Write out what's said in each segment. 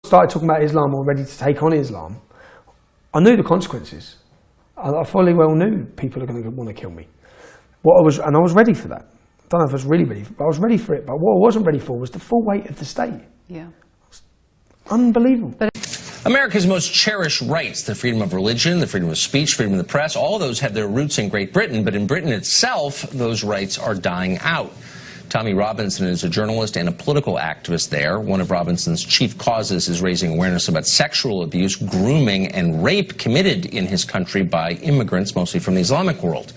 started talking about Islam or ready to take on Islam, I knew the consequences. I fully well knew people are going to want to kill me. And I was ready for that. I don't know if I was really ready, but I was ready for it. But what I wasn't ready for was the full weight of the state. Yeah. Unbelievable. America's most cherished rights, the freedom of religion, the freedom of speech, freedom of the press, all of those have their roots in Great Britain, but in Britain itself, those rights are dying out. Tommy Robinson is a journalist and a political activist there. One of Robinson's chief causes is raising awareness about sexual abuse, grooming, and rape committed in his country by immigrants, mostly from the Islamic world.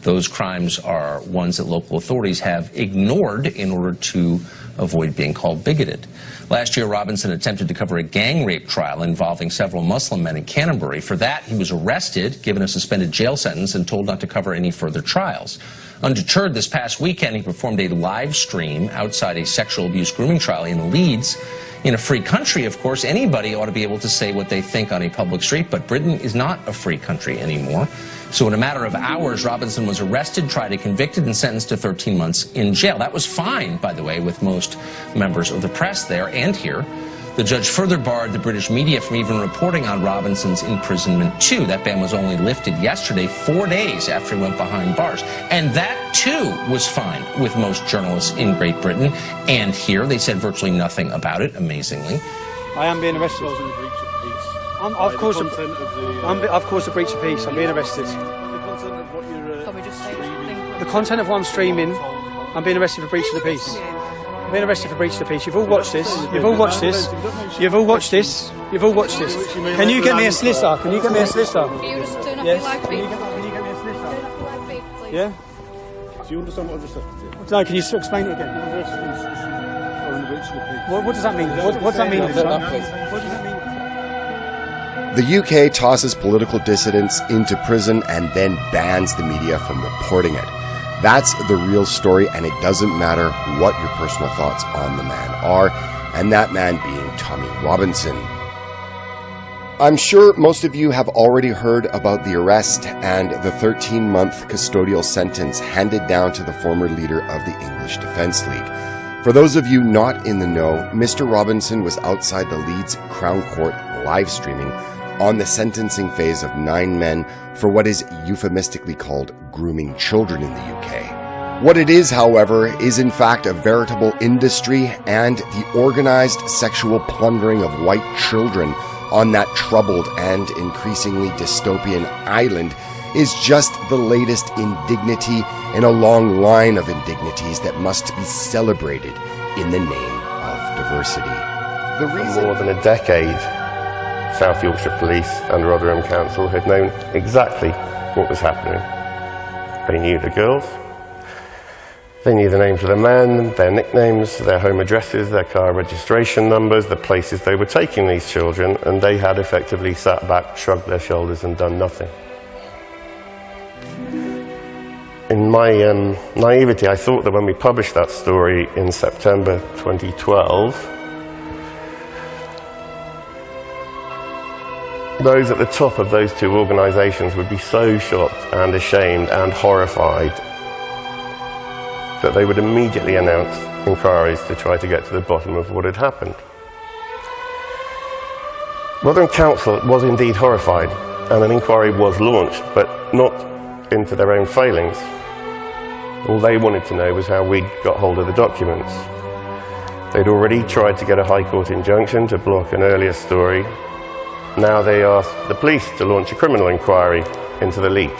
Those crimes are ones that local authorities have ignored in order to avoid being called bigoted. Last year, Robinson attempted to cover a gang rape trial involving several Muslim men in Canterbury. For that, he was arrested, given a suspended jail sentence, and told not to cover any further trials. Undeterred, this past weekend, he performed a live stream outside a sexual abuse grooming trial in Leeds. In a free country, of course, anybody ought to be able to say what they think on a public street, but Britain is not a free country anymore. So in a matter of hours, Robinson was arrested, tried and convicted, and sentenced to 13 months in jail. That was fine, by the way, with most members of the press there and here. The judge further barred the British media from even reporting on Robinson's imprisonment, too. That ban was only lifted yesterday, 4 days after he went behind bars. And that, too, was fine with most journalists in Great Britain. And here, they said virtually nothing about it, amazingly. I am being arrested. Of course, a breach of peace. I'm being arrested. The content of what I'm streaming, I'm being arrested for breach of the peace. I'm being arrested for breach of the peace. You've all watched this. You've all watched this. You've all watched this. You've all watched this. Can you get me a solicitor? Can you get me a solicitor? Can you just turn off Yes. your live feed? Can you get me a solicitor? Turn off your live feed, please. Yeah? Do you understand what I just said to you? No, can you explain it again? What does that mean? What does that mean? What does that mean? The UK tosses political dissidents into prison and then bans the media from reporting it. That's the real story, and it doesn't matter what your personal thoughts on the man are, and that man being Tommy Robinson. I'm sure most of you have already heard about the arrest and the 13-month custodial sentence handed down to the former leader of the English Defence League. For those of you not in the know, Mr. Robinson was outside the Leeds Crown Court live streaming on the sentencing phase of 9 men for what is euphemistically called grooming children in the UK. What it is, however, is in fact a veritable industry and the organized sexual plundering of white children on that troubled and increasingly dystopian island is just the latest indignity in a long line of indignities that must be celebrated in the name of diversity. For more than a decade, South Yorkshire Police and Rotherham Council had known exactly what was happening. They knew the girls, they knew the names of the men, their nicknames, their home addresses, their car registration numbers, the places they were taking these children, and they had effectively sat back, shrugged their shoulders and done nothing. In my naivety, I thought that when we published that story in September 2012, those at the top of those two organisations would be so shocked and ashamed and horrified that they would immediately announce inquiries to try to get to the bottom of what had happened. Rotherham Council was indeed horrified, and an inquiry was launched, but not into their own failings. All they wanted to know was how we'd got hold of the documents. They'd already tried to get a High Court injunction to block an earlier story. Now they asked the police to launch a criminal inquiry into the leak.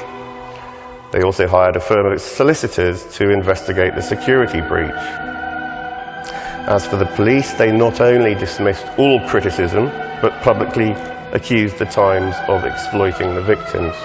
They also hired a firm of solicitors to investigate the security breach. As for the police, they not only dismissed all criticism, but publicly accused the Times of exploiting the victims.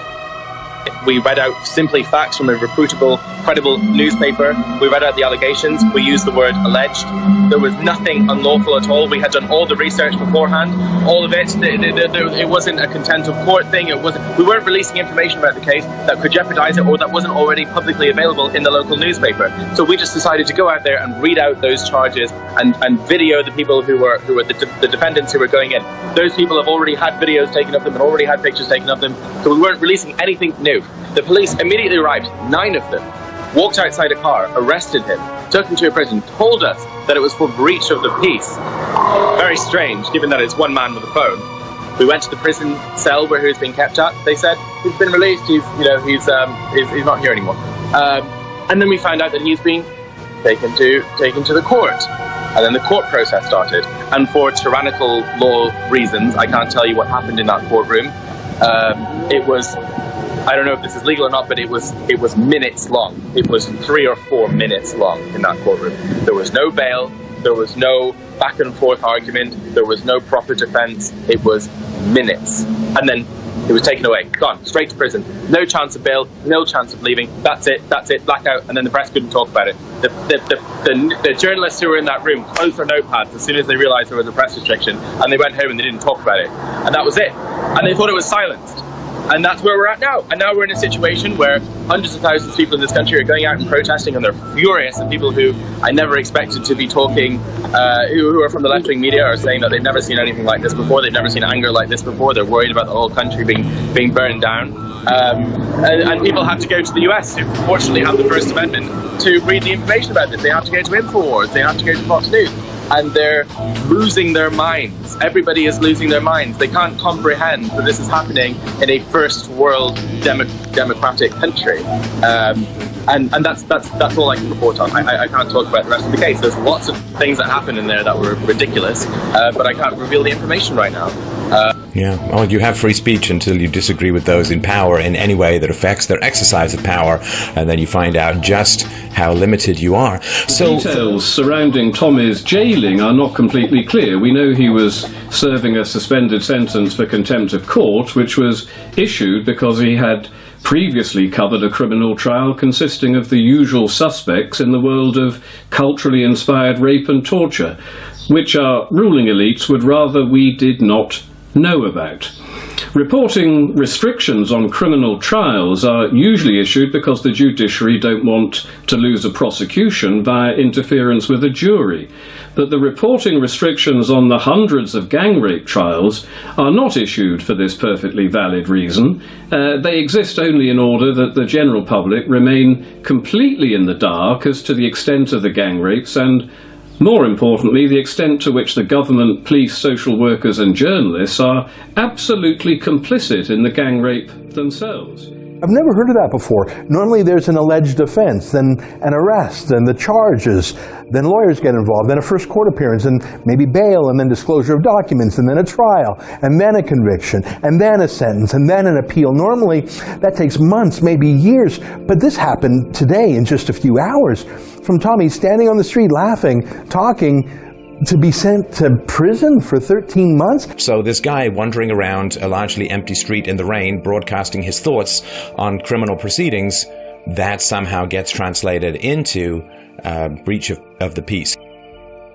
We read out simply facts from a reputable, credible newspaper. We read out the allegations. We used the word alleged. There was nothing unlawful at all. We had done all the research beforehand. All of it. It wasn't a contempt of court thing. We weren't releasing information about the case that could jeopardize it or that wasn't already publicly available in the local newspaper. So we just decided to go out there and read out those charges and video the people who were the defendants who were going in. Those people have already had videos taken of them and already had pictures taken of them. So we weren't releasing anything new. The police immediately arrived, 9 of them, walked outside a car, arrested him, took him to a prison, told us that it was for breach of the peace. Very strange, given that it's one man with a phone. We went to the prison cell where he was being kept at. They said he's been released. He's not here anymore. And then we found out that he's been taken to the court. And then the court process started. And for tyrannical law reasons, I can't tell you what happened in that courtroom. It was, I don't know if this is legal or not, but it was minutes long. It was 3 or 4 minutes long in that courtroom. There was no bail. There was no back and forth argument. There was no proper defense. It was minutes. And then he was taken away, gone, straight to prison. No chance of bail, no chance of leaving. That's it, blackout. And then the press couldn't talk about it. The journalists who were in that room closed their notepads as soon as they realized there was a press restriction, and they went home and they didn't talk about it. And that was it. And they thought it was silenced. And that's where we're at now. And now we're in a situation where hundreds of thousands of people in this country are going out and protesting, and they're furious. And people who I never expected to be talking, who are from the left-wing media, are saying that they've never seen anything like this before. They've never seen anger like this before. They're worried about the whole country being burned down. And people have to go to the US, who fortunately have the First Amendment, to read the information about this. They have to go to InfoWars. They have to go to Fox News. And they're losing their minds. Everybody is losing their minds. They can't comprehend that this is happening in a first world democratic country. And that's all I can report on. I can't talk about the rest of the case. There's lots of things that happened in there that were ridiculous, but I can't reveal the information right now. Yeah, well, you have free speech until you disagree with those in power in any way that affects their exercise of power, and then you find out just how limited you are. So details surrounding Tommy's jailing are not completely clear. We know he was serving a suspended sentence for contempt of court, which was issued because he had previously covered a criminal trial consisting of the usual suspects in the world of culturally inspired rape and torture, which our ruling elites would rather we did not know about. Reporting restrictions on criminal trials are usually issued because the judiciary don't want to lose a prosecution via interference with a jury. But the reporting restrictions on the hundreds of gang rape trials are not issued for this perfectly valid reason. They exist only in order that the general public remain completely in the dark as to the extent of the gang rapes and, more importantly, the extent to which the government, police, social workers and journalists are absolutely complicit in the gang rape themselves. I've never heard of that before. Normally there's an alleged offense, then an arrest, then the charges, then lawyers get involved, then a first court appearance, and maybe bail, and then disclosure of documents, and then a trial, and then a conviction, and then a sentence, and then an appeal. Normally that takes months, maybe years, but this happened today in just a few hours. From Tommy standing on the street laughing, talking, to be sent to prison for 13 months. So this guy wandering around a largely empty street in the rain, broadcasting his thoughts on criminal proceedings, that somehow gets translated into breach of the peace.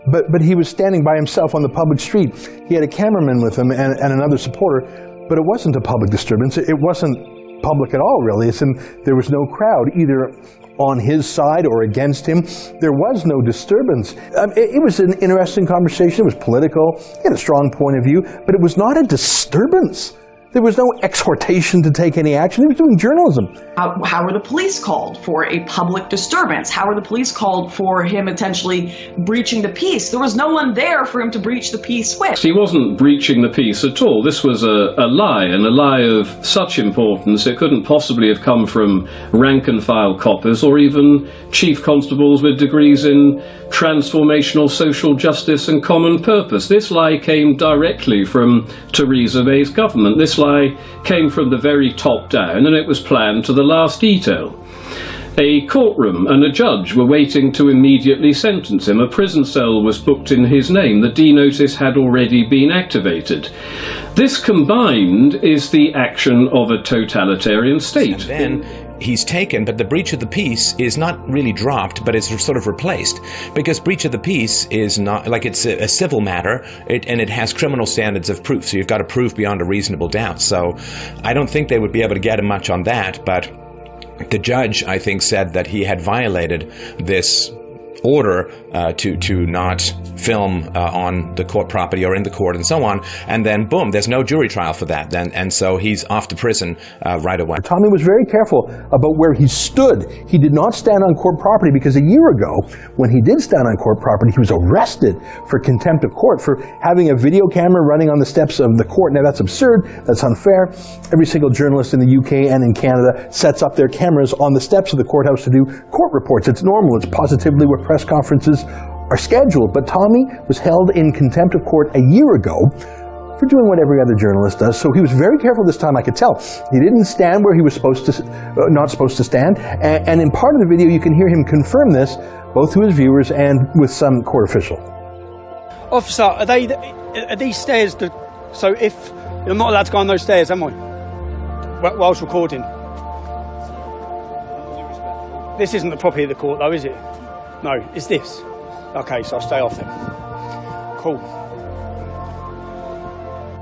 But he was standing by himself on the public street. He had a cameraman with him and another supporter, but it wasn't a public disturbance. It wasn't public at all, really. There was no crowd, either on his side or against him. There was no disturbance. It was an interesting conversation. It was political. He had a strong point of view, but it was not a disturbance. There was no exhortation to take any action. He was doing journalism. How were the police called for a public disturbance? How were the police called for him intentionally breaching the peace? There was no one there for him to breach the peace with. He wasn't breaching the peace at all. This was a lie, and a lie of such importance it couldn't possibly have come from rank-and-file coppers or even chief constables with degrees in transformational social justice and common purpose. This lie came directly from Theresa May's government. This lie came from the very top down, and it was planned to the last detail. A courtroom and a judge were waiting to immediately sentence him. A prison cell was booked in his name. The D-notice had already been activated. This combined is the action of a totalitarian state. And then he's taken, but the breach of the peace is not really dropped, but it's sort of replaced, because breach of the peace is not, like, it's a civil matter, and it has criminal standards of proof, so you've got to prove beyond a reasonable doubt. So I don't think they would be able to get him much on that, but the judge, I think, said that he had violated this order to not film on the court property or in the court and so on, and then boom, there's no jury trial for that then, and so he's off to prison right away. Tommy was very careful about where he stood. He did not stand on court property because a year ago, when he did stand on court property, he was arrested for contempt of court for having a video camera running on the steps of the court. Now that's absurd, that's unfair. Every single journalist in the UK and in Canada sets up their cameras on the steps of the courthouse to do court reports. It's normal, it's positively what press conferences are scheduled. But Tommy was held in contempt of court a year ago for doing what every other journalist does. So he was very careful this time, I could tell. He didn't stand where he was not supposed to stand. And in part of the video, you can hear him confirm this, both to his viewers and with some court official. Officer, are these stairs, so if I'm not allowed to go on those stairs, am I? Whilst recording. This isn't the property of the court though, is it? No, it's this. Okay, so I'll stay off them. Cool.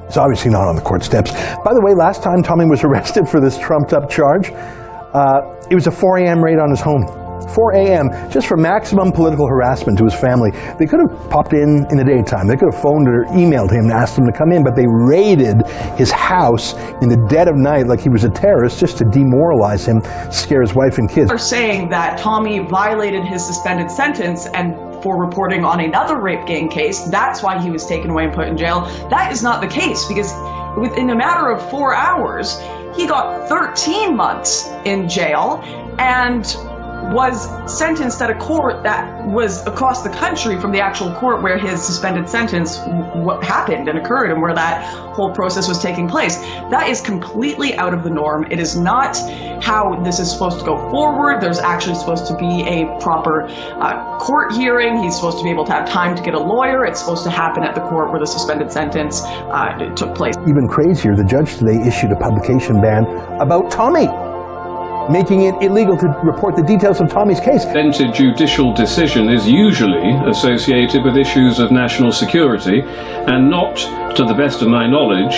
It's obviously not on the court steps. By the way, last time Tommy was arrested for this trumped-up charge, it was a 4 a.m. raid on his home. 4 a.m. just for maximum political harassment to his family. They could have popped in the daytime. They could have phoned or emailed him and asked him to come in, but they raided his house in the dead of night like he was a terrorist just to demoralize him, scare his wife and kids. They're saying that Tommy violated his suspended sentence and for reporting on another rape gang case, that's why he was taken away and put in jail. That is not the case, because within a matter of 4 hours, he got 13 months in jail and was sentenced at a court that was across the country from the actual court where his suspended sentence happened and occurred and where that whole process was taking place. That is completely out of the norm. It is not how this is supposed to go forward. There's actually supposed to be a proper court hearing. He's supposed to be able to have time to get a lawyer. It's supposed to happen at the court where the suspended sentence took place. Even crazier, the judge today issued a publication ban about Tommy, making it illegal to report the details of Tommy's case. A judicial decision is usually associated with issues of national security and not, to the best of my knowledge,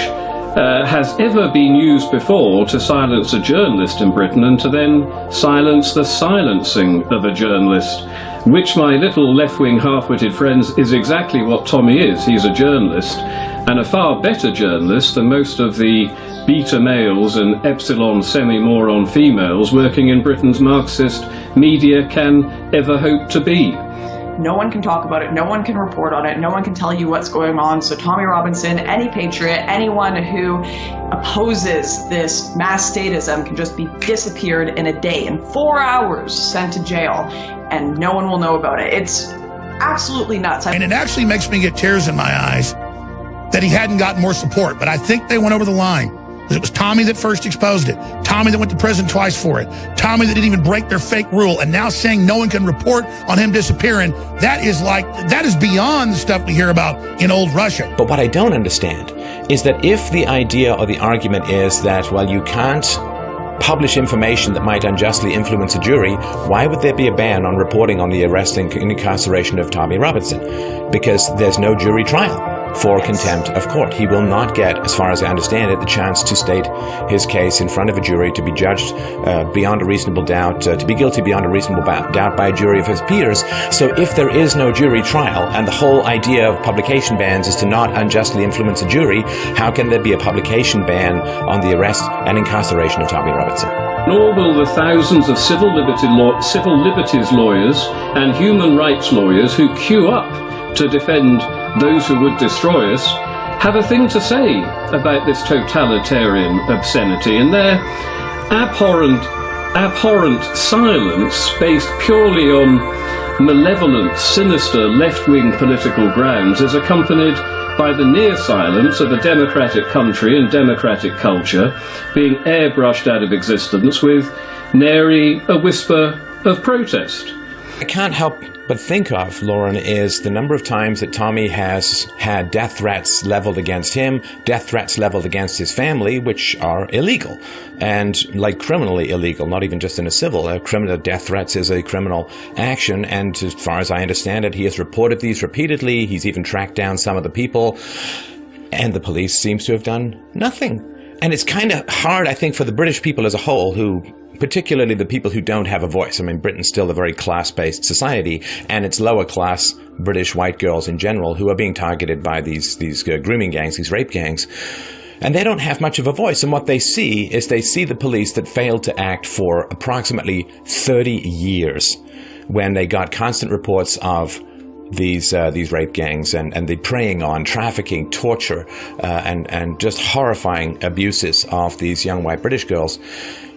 has ever been used before to silence a journalist in Britain and to then silence the silencing of a journalist, which my little left-wing half-witted friends is exactly what Tommy is. He's a journalist, and a far better journalist than most of the beta males and epsilon semi-moron females working in Britain's Marxist media can ever hope to be. No one can talk about it, no one can report on it, no one can tell you what's going on. So Tommy Robinson, any patriot, anyone who opposes this mass statism can just be disappeared in a day, in 4 hours sent to jail, and no one will know about it. It's absolutely nuts. And it actually makes me get tears in my eyes that he hadn't gotten more support, but I think they went over the line. It was Tommy that first exposed it. Tommy that went to prison twice for it. Tommy that didn't even break their fake rule. And now saying no one can report on him disappearing, that is beyond the stuff we hear about in old Russia. But what I don't understand is that if the idea or the argument is that, well, you can't publish information that might unjustly influence a jury, why would there be a ban on reporting on the arrest and incarceration of Tommy Robinson? Because there's no jury trial for contempt of court. He will not get, as far as I understand it, the chance to state his case in front of a jury, to be judged beyond a reasonable doubt, to be guilty beyond a reasonable doubt by a jury of his peers. So if there is no jury trial, and the whole idea of publication bans is to not unjustly influence a jury, how can there be a publication ban on the arrest and incarceration of Tommy Robinson? Nor will the thousands of civil liberties lawyers and human rights lawyers who queue up to defend those who would destroy us have a thing to say about this totalitarian obscenity, and their abhorrent silence, based purely on malevolent, sinister, left-wing political grounds, is accompanied by the near silence of a democratic country and democratic culture being airbrushed out of existence with nary a whisper of protest. I can't help but think of, Lauren, is the number of times that Tommy has had death threats leveled against him, death threats leveled against his family, which are illegal, and like criminally illegal, not even just in a civil. Criminal death threats is a criminal action, and as far as I understand it, he has reported these repeatedly. He's even tracked down some of the people, and the police seems to have done nothing. And it's kind of hard, I think, for the British people as a whole, who particularly the people who don't have a voice. I mean, Britain's still a very class-based society, and it's lower-class British white girls in general who are being targeted by these grooming gangs, these rape gangs. And they don't have much of a voice, and what they see is they see the police that failed to act for approximately 30 years when they got constant reports of these rape gangs and the preying on trafficking, torture, and just horrifying abuses of these young white British girls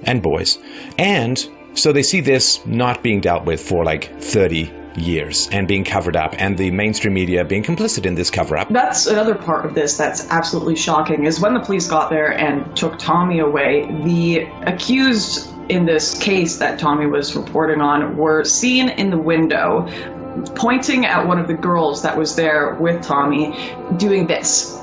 and boys. And so they see this not being dealt with for like 30 years and being covered up, and the mainstream media being complicit in this cover-up. That's another part of this that's absolutely shocking, is when the police got there and took Tommy away, the accused in this case that Tommy was reporting on were seen in the window pointing at one of the girls that was there with Tommy, doing this,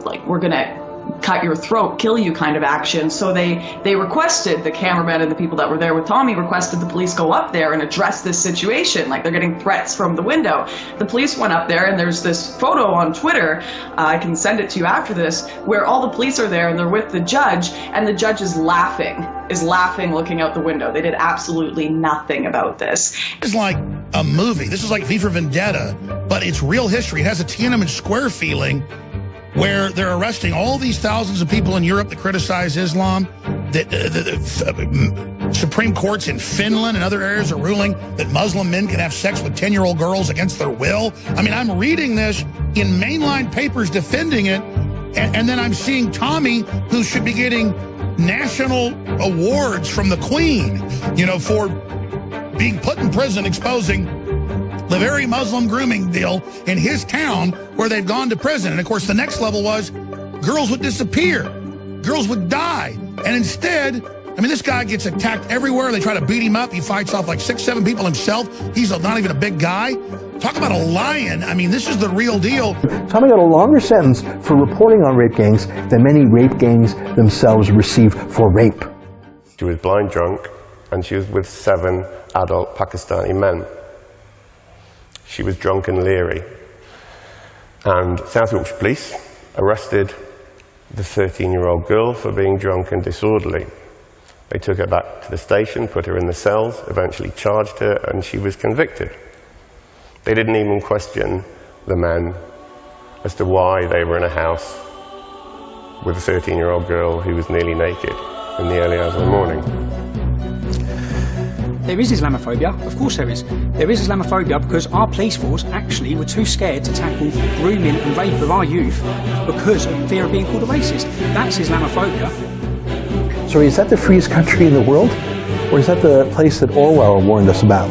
like, we're gonna cut your throat, kill you kind of action. So they requested, the cameraman and the people that were there with Tommy requested the police go up there and address this situation. Like, they're getting threats from the window. The police went up there, and there's this photo on Twitter, I can send it to you after this, where all the police are there and they're with the judge, and the judge is laughing looking out the window. They did absolutely nothing about this. It's like a movie. This is like V for Vendetta, but it's real history. It has a Tiananmen Square feeling, where they're arresting all these thousands of people in Europe that criticize Islam, that the Supreme Courts in Finland and other areas are ruling that Muslim men can have sex with 10-year-old girls against their will. I mean, I'm reading this in mainline papers defending it, and then I'm seeing Tommy, who should be getting national awards from the Queen, you know, for being put in prison exposing the very Muslim grooming deal in his town where they've gone to prison. And of course, the next level was girls would disappear, girls would die. And instead, I mean, this guy gets attacked everywhere. They try to beat him up. He fights off like 6-7 people himself. He's not even a big guy. Talk about a lion. I mean, this is the real deal. Tommy got a longer sentence for reporting on rape gangs than many rape gangs themselves receive for rape. She was blind drunk, and she was with 7 adult Pakistani men. She was drunk and leery. And South Yorkshire Police arrested the 13-year-old girl for being drunk and disorderly. They took her back to the station, put her in the cells, eventually charged her, and she was convicted. They didn't even question the men as to why they were in a house with a 13-year-old girl who was nearly naked in the early hours of the morning. There is Islamophobia, of course there is. There is Islamophobia because our police force actually were too scared to tackle grooming and rape of our youth because of fear of being called a racist. That's Islamophobia. So is that the freest country in the world? Or is that the place that Orwell warned us about?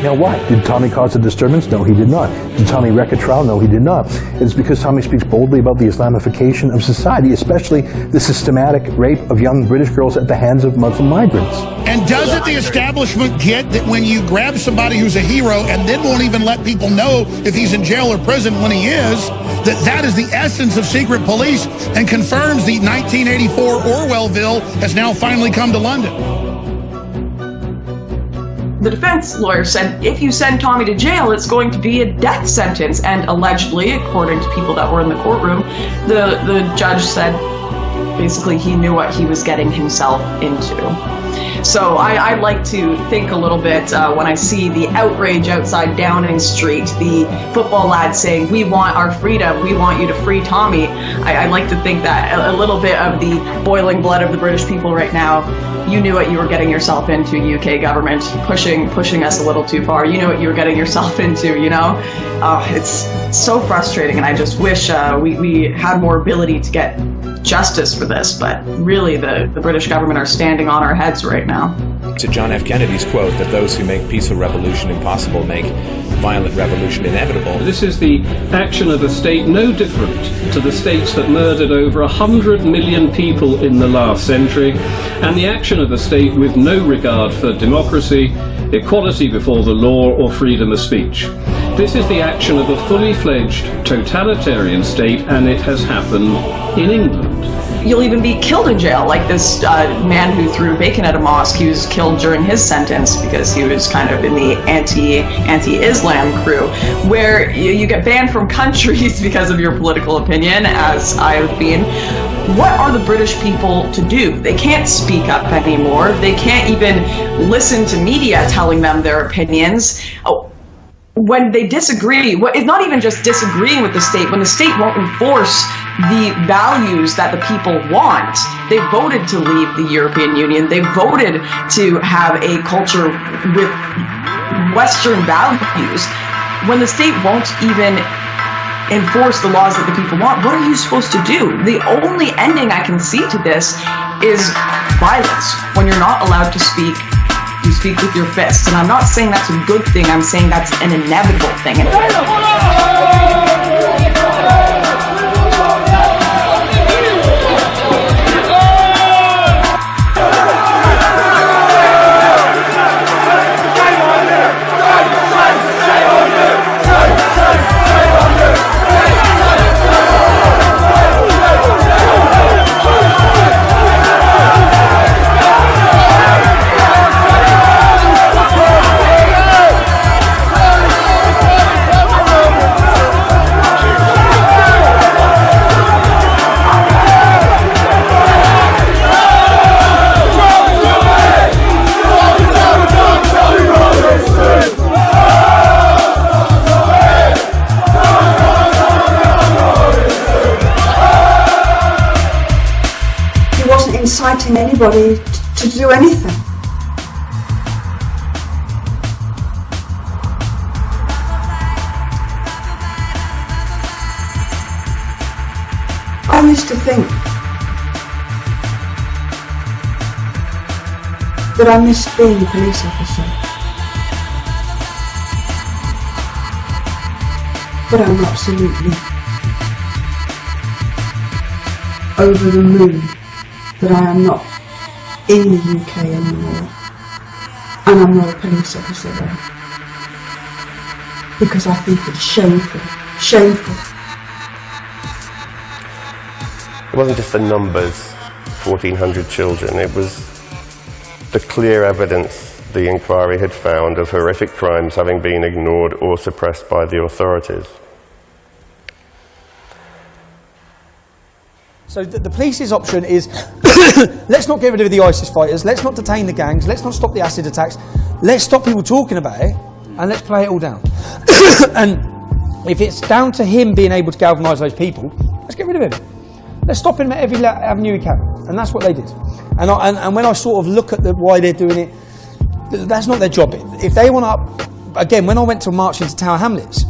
Now what? Did Tommy cause a disturbance? No, he did not. Did Tommy wreck a trial? No, he did not. It's because Tommy speaks boldly about the Islamification of society, especially the systematic rape of young British girls at the hands of Muslim migrants. And doesn't the establishment get that when you grab somebody who's a hero and then won't even let people know if he's in jail or prison when he is, that is the essence of secret police, and confirms the 1984 Orwellville has now finally come to London? The defense lawyer said if you send Tommy to jail, it's going to be a death sentence. And allegedly, according to people that were in the courtroom, the judge said basically he knew what he was getting himself into. So I like to think a little bit when I see the outrage outside Downing Street, the football lads saying, we want our freedom, we want you to free Tommy. I like to think that a little bit of the boiling blood of the British people right now, you knew what you were getting yourself into, UK government, pushing us a little too far. You knew what you were getting yourself into, you know? It's so frustrating, and I just wish we had more ability to get justice for this, but really the British government are standing on our heads right now. To John F. Kennedy's quote that those who make peaceful revolution impossible make violent revolution inevitable. This is the action of a state no different to the states that murdered over 100 million people in the last century, and the action of a state with no regard for democracy, equality before the law, or freedom of speech. This is the action of a fully fledged totalitarian state, and it has happened in England. you'll even be killed in jail, like this man who threw bacon at a mosque. He was killed during his sentence because he was kind of in the anti-Islam crew, where you get banned from countries because of your political opinion, as I have been. What are the British people to do? They can't speak up anymore. They can't even listen to media telling them their opinions. When they disagree, it's not even just disagreeing with the state. When the state won't enforce the values that the people want, they voted to leave the European Union. They voted to have a culture with Western values. When the state won't even enforce the laws that the people want, what are you supposed to do? The only ending I can see to this is violence. When you're not allowed to speak, you speak with your fists. And I'm not saying that's a good thing, I'm saying that's an inevitable thing. Inciting anybody to do anything. I used to think that I missed being a police officer, but I'm absolutely over the moon that I am not in the UK anymore, and I'm not a police officer there, because I think it's shameful, shameful. It wasn't just the numbers, 1,400 children, it was the clear evidence the inquiry had found of horrific crimes having been ignored or suppressed by the authorities. So the police's option is, let's not get rid of the ISIS fighters, let's not detain the gangs, let's not stop the acid attacks, let's stop people talking about it, and let's play it all down. And if it's down to him being able to galvanise those people, let's get rid of him. Let's stop him at every avenue we can. And that's what they did. And when I sort of look at why they're doing it, that's not their job. If they want to, again, when I went to march into Tower Hamlets,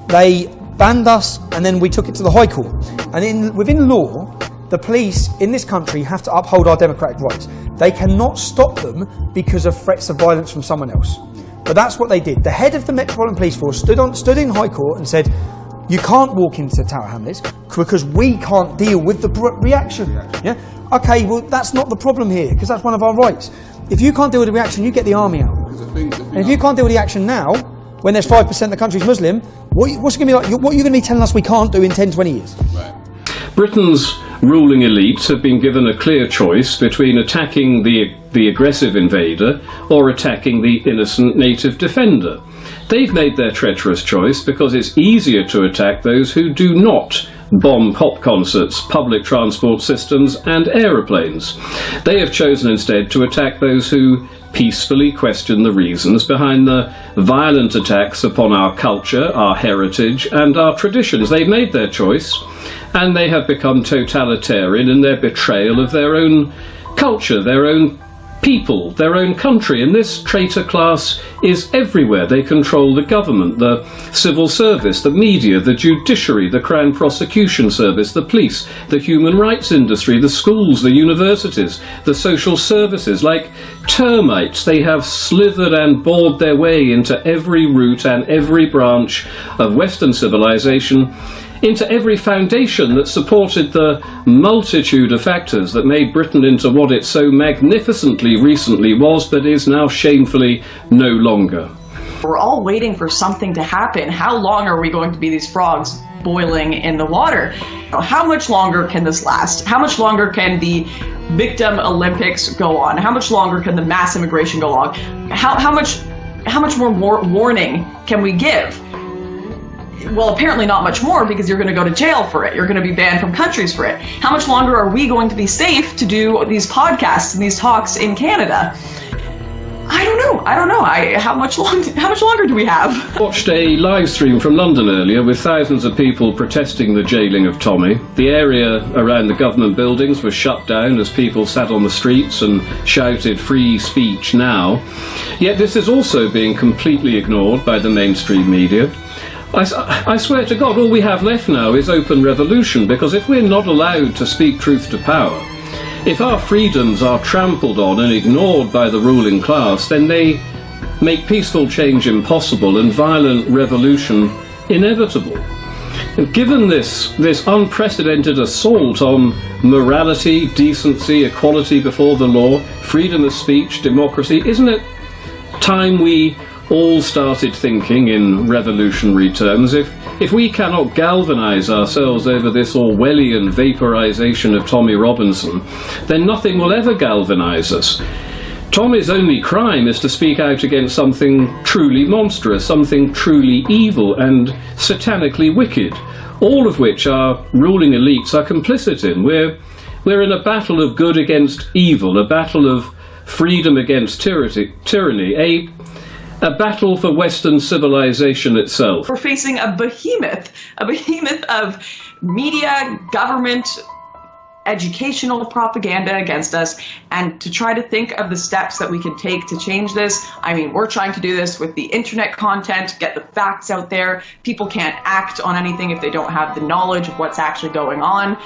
they banned us, and then we took it to the High Court. And within law, the police in this country have to uphold our democratic rights. They cannot stop them because of threats of violence from someone else. But that's what they did. The head of the Metropolitan Police Force stood in High Court and said, you can't walk into Tower Hamlets because we can't deal with the reaction. Yeah? Okay, well, that's not the problem here, because that's one of our rights. If you can't deal with the reaction, you get the army out. And if you can't deal with the action now, when there's 5% of the country's Muslim, what's it going to be like? What are you going to be telling us we can't do in 10, 20 years? Right. Britain's ruling elites have been given a clear choice between attacking the aggressive invader or attacking the innocent native defender. They've made their treacherous choice because it's easier to attack those who do not bomb pop concerts, public transport systems and aeroplanes. They have chosen instead to attack those who peacefully question the reasons behind the violent attacks upon our culture, our heritage and our traditions. They've made their choice, and they have become totalitarian in their betrayal of their own culture, their own people, their own country. And this traitor class is everywhere. They control the government, the civil service, the media, the judiciary, the Crown Prosecution Service, the police, the human rights industry, the schools, the universities, the social services. Like termites, they have slithered and bored their way into every root and every branch of Western civilization, into every foundation that supported the multitude of factors that made Britain into what it so magnificently recently was, but is now shamefully no longer. We're all waiting for something to happen. How long are we going to be these frogs boiling in the water. How much longer can this last? How much longer can the victim Olympics go on? How much longer can the mass immigration go on? How much more warning can we give? Well, apparently not much more, because you're going to go to jail for it. You're going to be banned from countries for it. How much longer are we going to be safe to do these podcasts and these talks in Canada? I don't know. How much longer do we have? Watched a live stream from London earlier with thousands of people protesting the jailing of Tommy. The area around the government buildings was shut down as people sat on the streets and shouted free speech now. Yet this is also being completely ignored by the mainstream media. I swear to God, all we have left now is open revolution, because if we're not allowed to speak truth to power, if our freedoms are trampled on and ignored by the ruling class, then they make peaceful change impossible and violent revolution inevitable. And given this unprecedented assault on morality, decency, equality before the law, freedom of speech, democracy, isn't it time we all started thinking in revolutionary terms? If we cannot galvanise ourselves over this Orwellian vaporisation of Tommy Robinson, then nothing will ever galvanise us. Tommy's only crime is to speak out against something truly monstrous, something truly evil and satanically wicked, all of which our ruling elites are complicit in. We're in a battle of good against evil, a battle of freedom against tyranny, a battle for Western civilization itself. We're facing a behemoth of media, government, educational propaganda against us, and to try to think of the steps that we can take to change this. I mean, we're trying to do this with the internet content, get the facts out there. People can't act on anything if they don't have the knowledge of what's actually going on.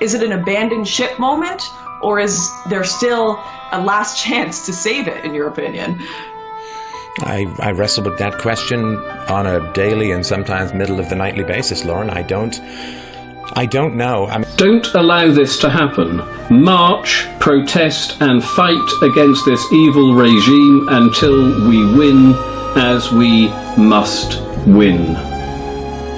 Is it an abandoned ship moment, or is there still a last chance to save it, in your opinion? I wrestle with that question on a daily and sometimes middle of the nightly basis, Lauren. I don't know. Don't allow this to happen. March, protest and fight against this evil regime until we win, as we must win.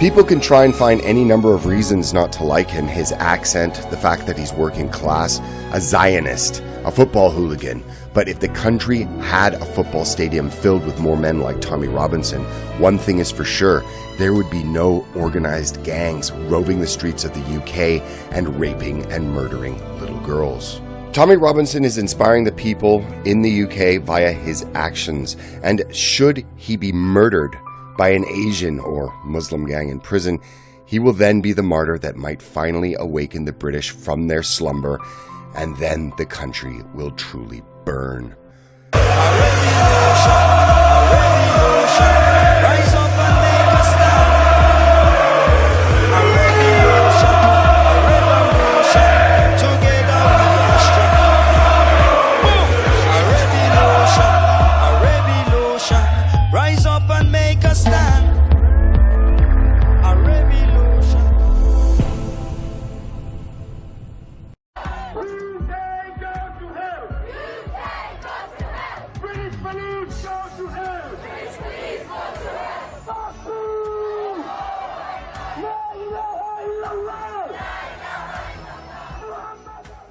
People can try and find any number of reasons not to like him. His accent, the fact that he's working class, a Zionist, a football hooligan. But if the country had a football stadium filled with more men like Tommy Robinson, one thing is for sure, there would be no organized gangs roving the streets of the UK and raping and murdering little girls. Tommy Robinson is inspiring the people in the UK via his actions, and should he be murdered by an Asian or Muslim gang in prison, he will then be the martyr that might finally awaken the British from their slumber, and then the country will truly burn.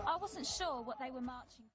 I wasn't sure what they were marching